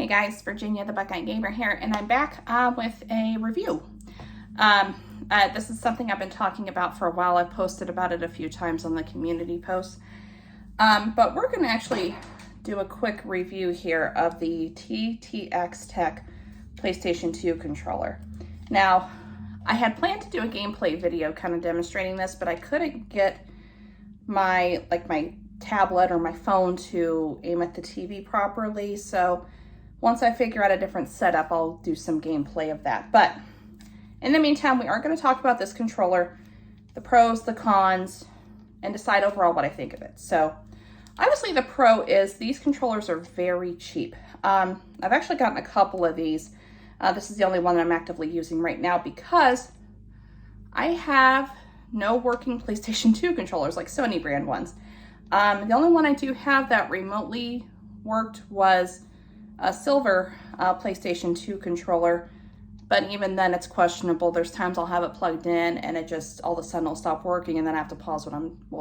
Hey guys, Virginia the Buckeye Gamer here, and I'm back with a review. This is something I've been talking about for a while. I've posted about it a few times on the community posts. But we're going to actually do a quick review here of the TTX Tech PlayStation 2 controller. Now, I had planned to do a gameplay video kind of demonstrating this, but I couldn't get my tablet or my phone to aim at the TV properly. So once I figure out a different setup, I'll do some gameplay of that. But in the meantime, we are going to talk about this controller, the pros, the cons, and decide overall what I think of it. So obviously the pro is these controllers are very cheap. I've actually gotten a couple of these. This is the only one that I'm actively using right now because I have no working PlayStation 2 controllers like Sony brand ones. The only one I do have that remotely worked was a silver PlayStation 2 controller, but even then it's questionable. There's times I'll have it plugged in and it just all of a sudden will stop working, and then I have to pause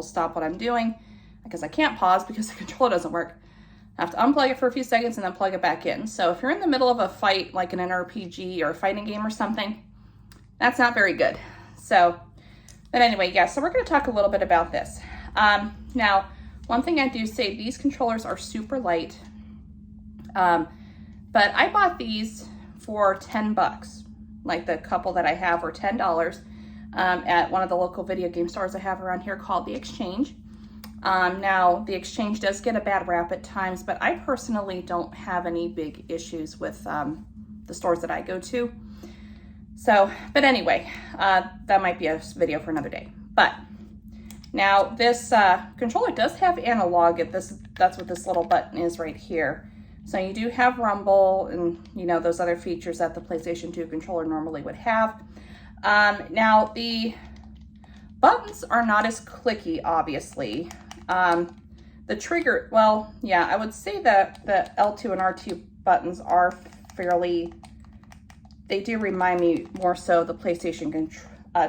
stop what I'm doing because I can't pause because the controller doesn't work. I have to unplug it for a few seconds and then plug it back in. So if you're in the middle of a fight, like in an RPG or a fighting game or something, that's not very good. So, but anyway, yeah, so we're going to talk a little bit about this. Now, one thing I do say, these controllers are super light. But I bought these for 10 bucks, like the couple that I have were $10 at one of the local video game stores I have around here called The Exchange. Now, The Exchange does get a bad rap at times, but I personally don't have any big issues with the stores that I go to. So, but anyway, that might be a video for another day. But now this controller does have analog. That's what this little button is right here. So you do have rumble and, you know, those other features that the PlayStation 2 controller normally would have. Now the buttons are not as clicky, obviously. The trigger, well, yeah, I would say that the L2 and R2 buttons are fairly, they do remind me more so of the PlayStation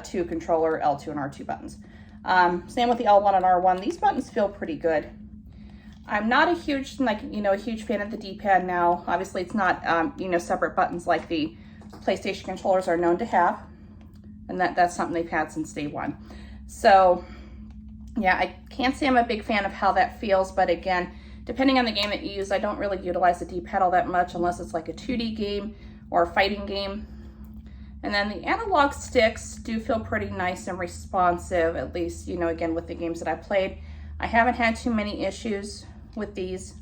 2 controller L2 and R2 buttons. Same with the L1 and R1. These buttons feel pretty good. I'm not a huge, a huge fan of the D-pad now. Obviously, it's not, separate buttons like the PlayStation controllers are known to have. And that's something they've had since day one. So, yeah, I can't say I'm a big fan of how that feels. But again, depending on the game that you use, I don't really utilize the D-pad all that much unless it's like a 2D game or a fighting game. And then the analog sticks do feel pretty nice and responsive, at least, again, with the games that I played. I haven't had too many issues with these.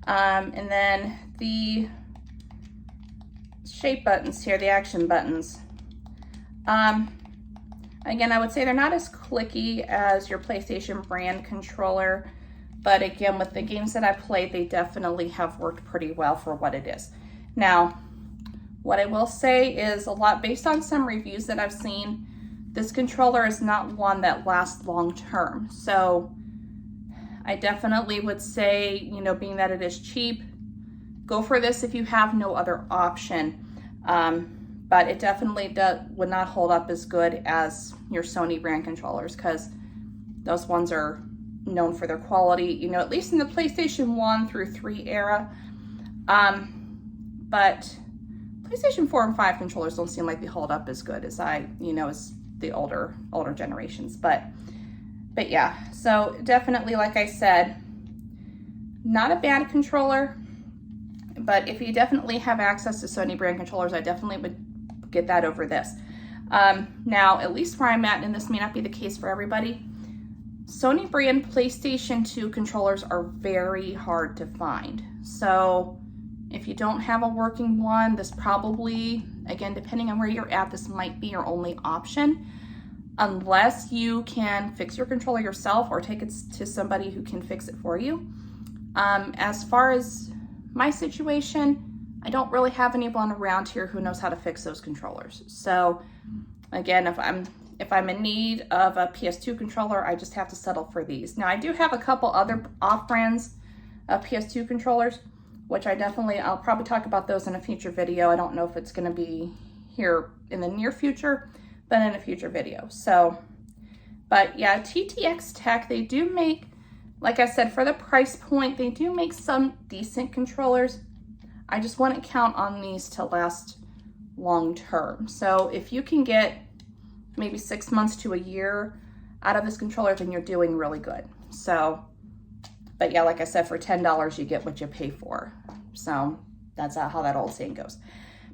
And then the shape buttons here, the action buttons. Again, I would say they're not as clicky as your PlayStation brand controller, but again, with the games that I played, they definitely have worked pretty well for what it is. Now, what I will say is based on some reviews that I've seen, this controller is not one that lasts long term. So I definitely would say, being that it is cheap, go for this if you have no other option. But it definitely would not hold up as good as your Sony brand controllers, because those ones are known for their quality, at least in the PlayStation 1 through 3 era. But PlayStation 4 and 5 controllers don't seem like they hold up as good as as the older generations. But yeah, so definitely, like I said, not a bad controller, but if you definitely have access to Sony brand controllers, I definitely would get that over this. Now, at least where I'm at, and this may not be the case for everybody, Sony brand PlayStation 2 controllers are very hard to find. So if you don't have a working one, this probably, again, depending on where you're at, this might be your only option, unless you can fix your controller yourself or take it to somebody who can fix it for you. As far as my situation, I don't really have anyone around here who knows how to fix those controllers. So again, if I'm in need of a PS2 controller, I just have to settle for these. Now, I do have a couple other off-brands of PS2 controllers, which I'll probably talk about those in a future video. I don't know if it's going to be here in the near future, but in a future video. So, but yeah, TTX Tech, they do make, like I said, for the price point, they do make some decent controllers. I just wouldn't count on these to last long term. So if you can get maybe 6 months to a year out of this controller, then you're doing really good. So, but yeah, like I said, for $10, you get what you pay for. So that's how that old saying goes.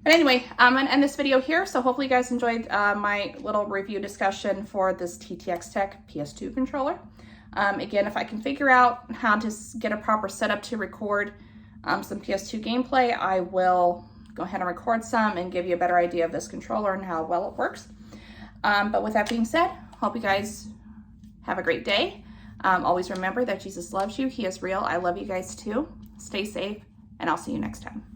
But anyway, I'm gonna end this video here. So hopefully you guys enjoyed my little review discussion for this TTX Tech PS2 controller. Again, if I can figure out how to get a proper setup to record some PS2 gameplay, I will go ahead and record some and give you a better idea of this controller and how well it works. But with that being said, hope you guys have a great day. Always remember that Jesus loves you. He is real. I love you guys too. Stay safe, and I'll see you next time.